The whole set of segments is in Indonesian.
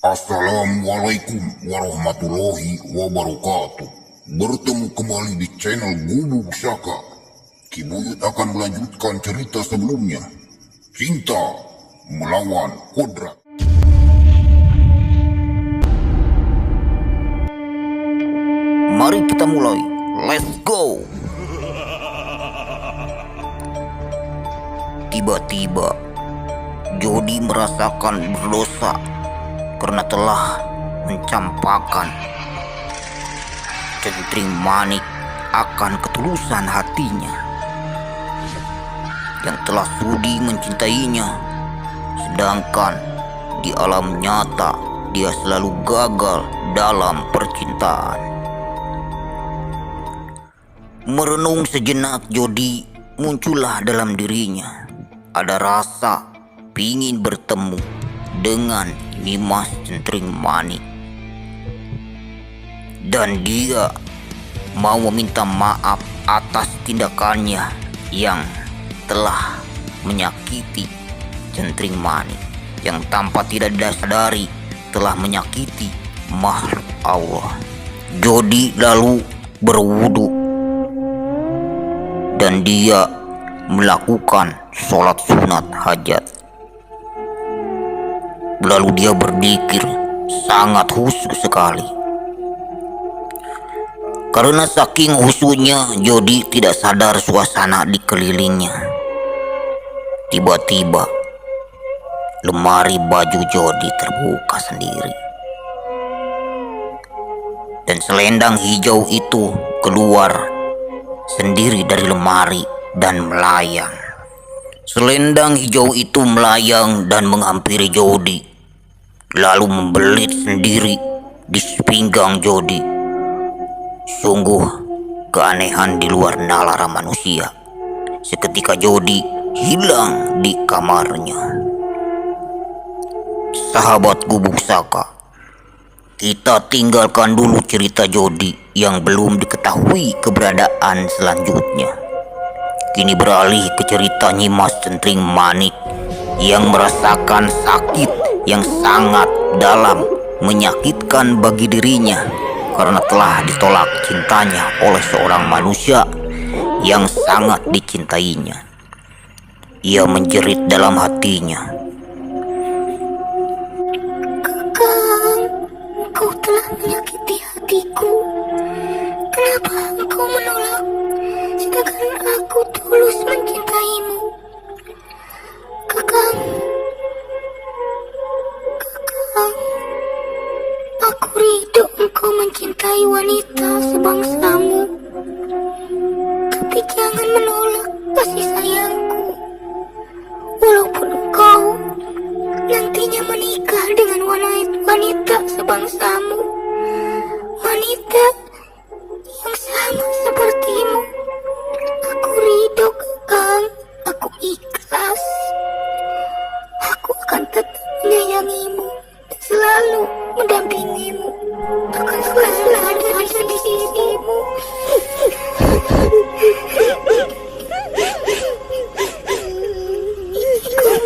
Assalamualaikum warahmatullahi wabarakatuh. Bertemu kembali di channel Gubuk Saka. Kibuyut akan melanjutkan cerita sebelumnya. Cinta melawan kodrat. Mari kita mulai. Let's go. Tiba-tiba Jody merasakan berdosa karena telah mencampakkan Centring Manik akan ketulusan hatinya yang telah sudi mencintainya, sedangkan di alam nyata dia selalu gagal dalam percintaan. Merenung sejenak, Jody muncullah dalam dirinya ada rasa pingin bertemu dengan Nimas Centring Manik, dan dia mau meminta maaf atas tindakannya yang telah menyakiti Centring Manik, yang tanpa tidak disadari telah menyakiti makhluk Allah. Jody lalu berwudu dan dia melakukan sholat sunat hajat. Lalu dia berzikir sangat khusyuk sekali. Karena saking khusyuknya, Jody tidak sadar suasana di kelilingnya. Tiba-tiba lemari baju Jody terbuka sendiri, dan selendang hijau itu keluar sendiri dari lemari dan melayang. Selendang hijau itu melayang dan menghampiri Jody, lalu membelit sendiri di pinggang Jody. Sungguh keanehan di luar nalar manusia. Seketika Jody hilang di kamarnya. Sahabat Gubuk Saka, kita tinggalkan dulu cerita Jody yang belum diketahui keberadaan selanjutnya. Kini beralih ke cerita Nimas Centring Manik yang merasakan sakit yang sangat dalam, menyakitkan bagi dirinya karena telah ditolak cintanya oleh seorang manusia yang sangat dicintainya. Ia menjerit dalam hatinya, "Kakang, engkau telah menyakiti hatiku. Kenapa engkau menolak, sedangkan aku tulus mencintaimu? Kakang, aku ridho engkau mencintai wanita sebangsamu. Tapi jangan menolak kasih sayangku. Walaupun engkau nantinya menikah dengan wanita sebangsamu, wanita yang sama sepertimu, aku ridho, Kakang. Aku ikhlas. Aku akan tetap menyayangimu dan selalu mendampingimu. Akan selalu ada di sisimu."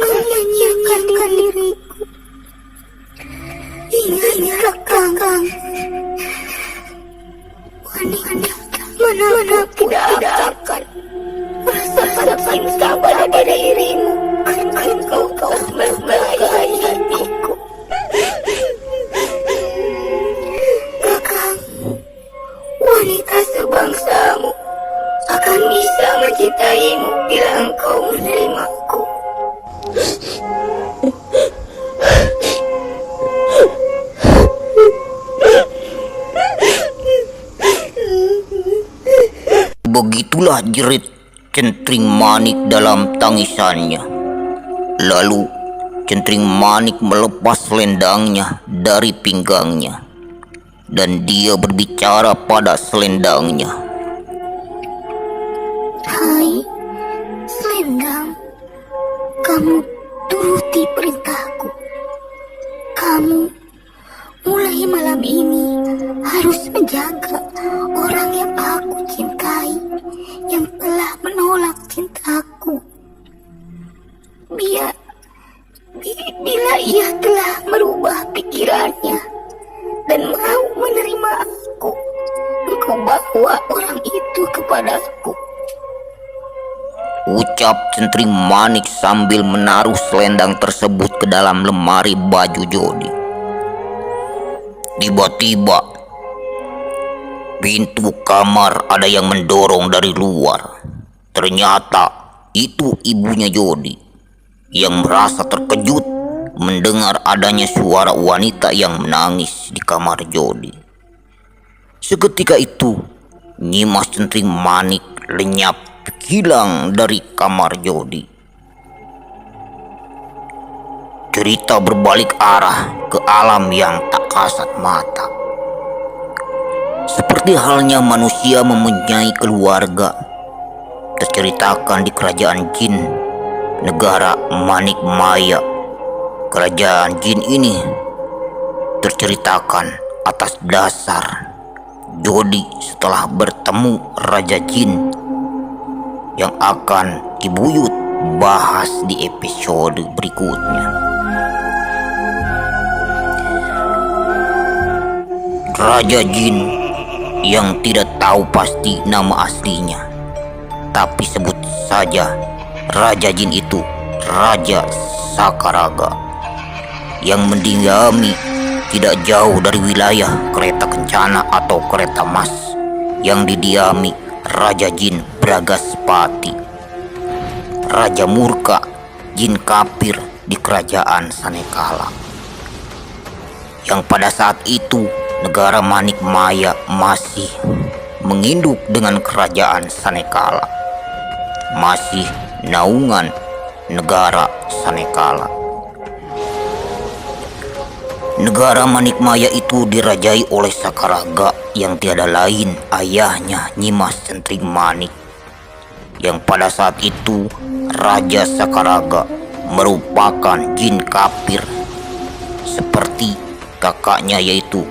Kau menyanyikan diriku. Ingat, Kakang, wanita mana tidak akan merasakan cinta pada dirimu karena kau melukai hatiku. Kakang, wanita sebangsamu akan bisa mencintaimu bila engkau menerimaku. Begitulah jerit Centring Manik dalam tangisannya. Lalu Centring Manik melepas selendangnya dari pinggangnya dan dia berbicara pada selendangnya. "Hai, selendang, kamu turuti perintahku. Kamu mulai malam ini harus menjaga orang yang aku cintai, yang telah menolak cintaku. Bila ia telah merubah pikiran kehadirannya dan mau menerima aku. Engkau bawa orang itu kepadaku. Ucap Centring Manik sambil menaruh selendang tersebut ke dalam lemari baju Jodi. Tiba-tiba pintu kamar ada yang mendorong dari luar. Ternyata itu ibunya Jodi yang merasa terkejut mendengar adanya suara wanita yang menangis di kamar Jodi. Seketika itu Nyimas Centring Manik lenyap hilang dari kamar Jodi. Cerita berbalik arah ke alam yang tak kasat mata. Seperti halnya manusia mempunyai keluarga, terceritakan di kerajaan jin negara Manik Maya. Kerajaan jin ini terceritakan atas dasar Jodi setelah bertemu Raja Jin yang akan Kibuyut bahas di episode berikutnya. Raja Jin yang tidak tahu pasti nama aslinya, tapi sebut saja Raja Jin itu Raja Sakaraga yang mendiami tidak jauh dari wilayah kereta kencana atau kereta mas yang didiami Raja Jin Bragaspati, Raja Murka Jin Kapir di kerajaan Sanekala, yang pada saat itu negara Manik Maya masih menginduk dengan kerajaan Sanekala, masih naungan negara Sanekala. Negara Manik Maya itu dirajai oleh Sakaraga yang tiada lain ayahnya Nyimas Centring Manik, yang pada saat itu Raja Sakaraga merupakan jin kapir seperti kakaknya yaitu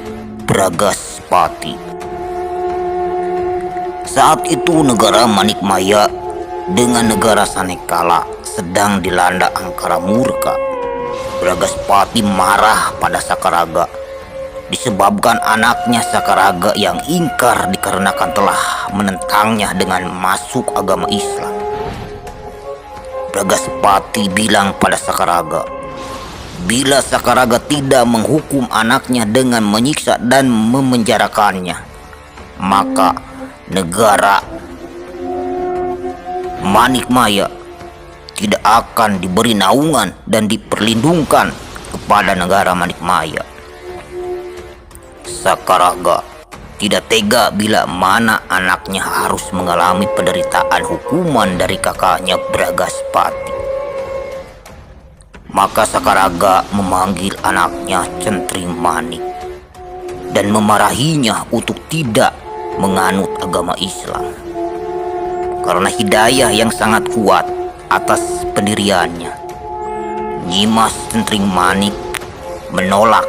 Bragaspati. Saat itu negara Manik Maya dengan negara Sanekala sedang dilanda angkara murka. Bragaspati marah pada Sakaraga disebabkan anaknya Sakaraga yang ingkar dikarenakan telah menentangnya dengan masuk agama Islam. Bragaspati bilang pada Sakaraga, bila Sakaraga tidak menghukum anaknya dengan menyiksa dan memenjarakannya, maka negara Manik Maya tidak akan diberi naungan dan diperlindungkan kepada negara Manik Maya. Sakaraga tidak tega bila mana anaknya harus mengalami penderitaan hukuman dari kakaknya Bragaspati. Maka Sakaraga memanggil anaknya Centring Manik dan memarahinya untuk tidak menganut agama Islam. Karena hidayah yang sangat kuat atas pendiriannya, Nyimas Centring Manik menolak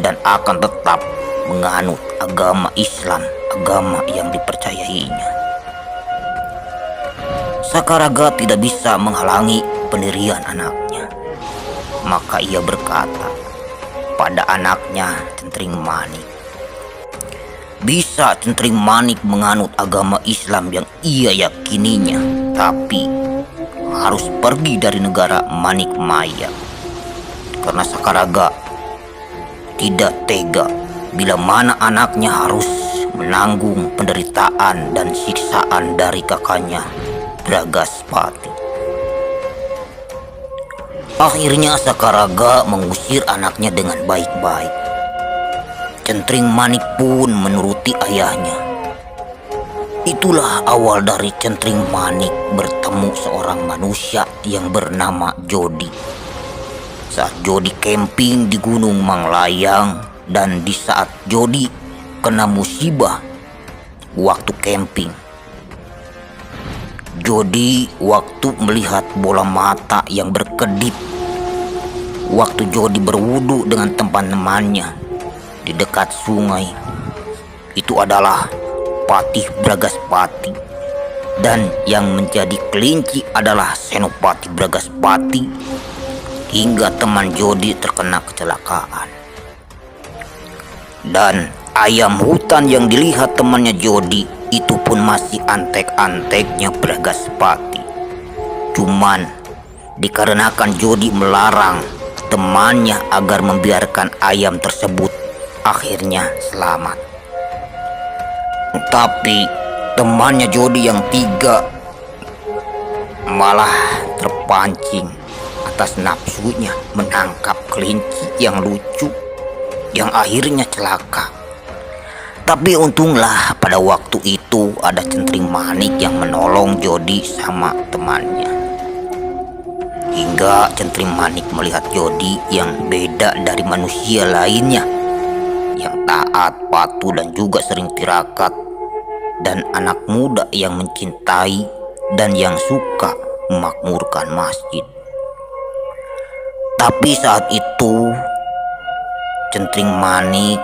dan akan tetap menganut agama Islam, agama yang dipercayainya. Sakaraga tidak bisa menghalangi pendirian anaknya, maka ia berkata pada anaknya Centring Manik, bisa Centring Manik menganut agama Islam yang ia yakininya, tapi harus pergi dari negara Manik Maya. Karena Sakaraga tidak tega bila mana anaknya harus menanggung penderitaan dan siksaan dari kakaknya Bragaspati. Akhirnya Sakaraga mengusir anaknya dengan baik-baik. Centring Manik pun menuruti ayahnya. Itulah awal dari Centring Manik bertemu seorang manusia yang bernama Jodi. Saat Jodi camping di Gunung Manglayang, dan di saat Jodi kena musibah waktu camping. Jodi waktu melihat bola mata yang berkedip waktu Jodi berwudu dengan teman-temannya di dekat sungai. Itu adalah Patih Bragaspati, dan yang menjadi kelinci adalah Senopati Bragaspati, hingga teman Jodi terkena kecelakaan. Dan ayam hutan yang dilihat temannya Jody itu pun masih antek-anteknya Bragaspati. Cuman dikarenakan Jody melarang temannya agar membiarkan ayam tersebut, akhirnya selamat. Tapi temannya Jody yang 3 malah terpancing atas nafsunya menangkap kelinci yang lucu yang akhirnya celaka. Tapi untunglah pada waktu itu ada centring manik yang menolong Jody sama temannya. Hingga centring manik melihat Jody yang beda dari manusia lainnya, yang taat, patuh dan juga sering tirakat, dan anak muda yang mencintai dan yang suka memakmurkan masjid. Tapi saat itu centring manik,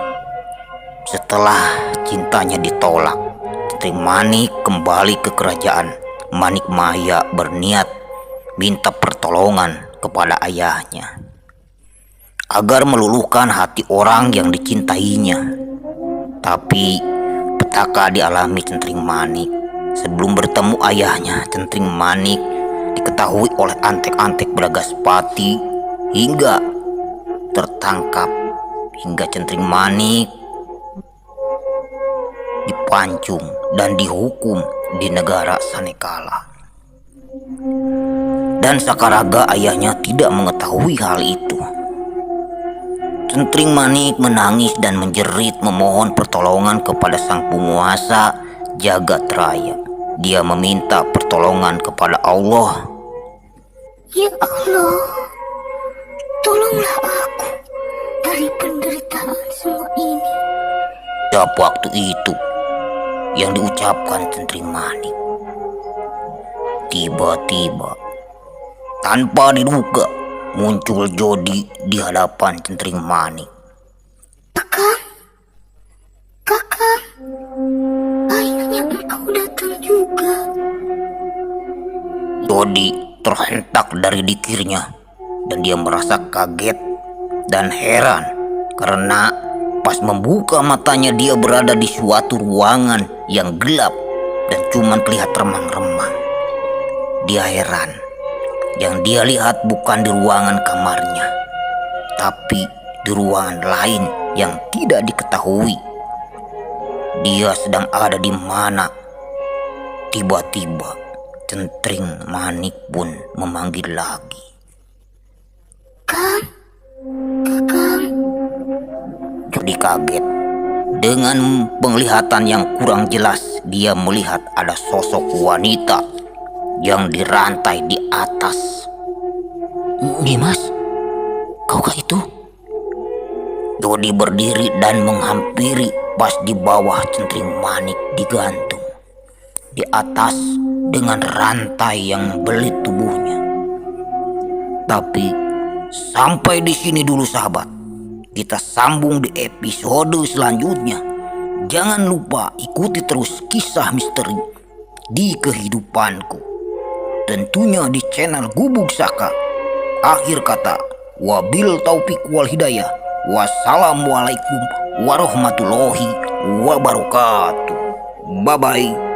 setelah cintanya ditolak, centring manik kembali ke kerajaan Manik Maya berniat minta pertolongan kepada ayahnya agar meluluhkan hati orang yang dicintainya. Tapi petaka dialami centring manik. Sebelum bertemu ayahnya, centring manik diketahui oleh antek-antek Bragaspati hingga tertangkap, hingga centring manik dipancung dan dihukum di negara Sanekala. Dan Sakaraga ayahnya tidak mengetahui hal itu. Centring manik menangis dan menjerit memohon pertolongan kepada sang penguasa jagat raya. Dia meminta pertolongan kepada Allah. Ya Allah, tolonglah aku dari penderitaan semua ini. Setiap waktu itu yang diucapkan centring manik, tiba-tiba tanpa diduga muncul Jody di hadapan centring manik. Kakak, akhirnya engkau datang juga. Jody terhentak dari dikirnya dan dia merasa kaget dan heran karena pas membuka matanya dia berada di suatu ruangan yang gelap dan cuma terlihat remang-remang. Dia heran. Yang dia lihat bukan di ruangan kamarnya, tapi di ruangan lain yang tidak diketahui. Dia sedang ada di mana. Tiba-tiba centring manik pun memanggil lagi. Kakak. Jody kaget. Dengan penglihatan yang kurang jelas, dia melihat ada sosok wanita yang dirantai di atas. Dimas, kaukah itu? Jody berdiri dan menghampiri pas di bawah centring manik digantung di atas dengan rantai yang belit tubuhnya. Tapi sampai di sini dulu sahabat. Kita sambung di episode selanjutnya. Jangan lupa ikuti terus kisah misteri di kehidupanku. Tentunya di channel Gubuk Saka. Akhir kata, wabil taufik wal hidayah. Wassalamualaikum warahmatullahi wabarakatuh. Bye bye.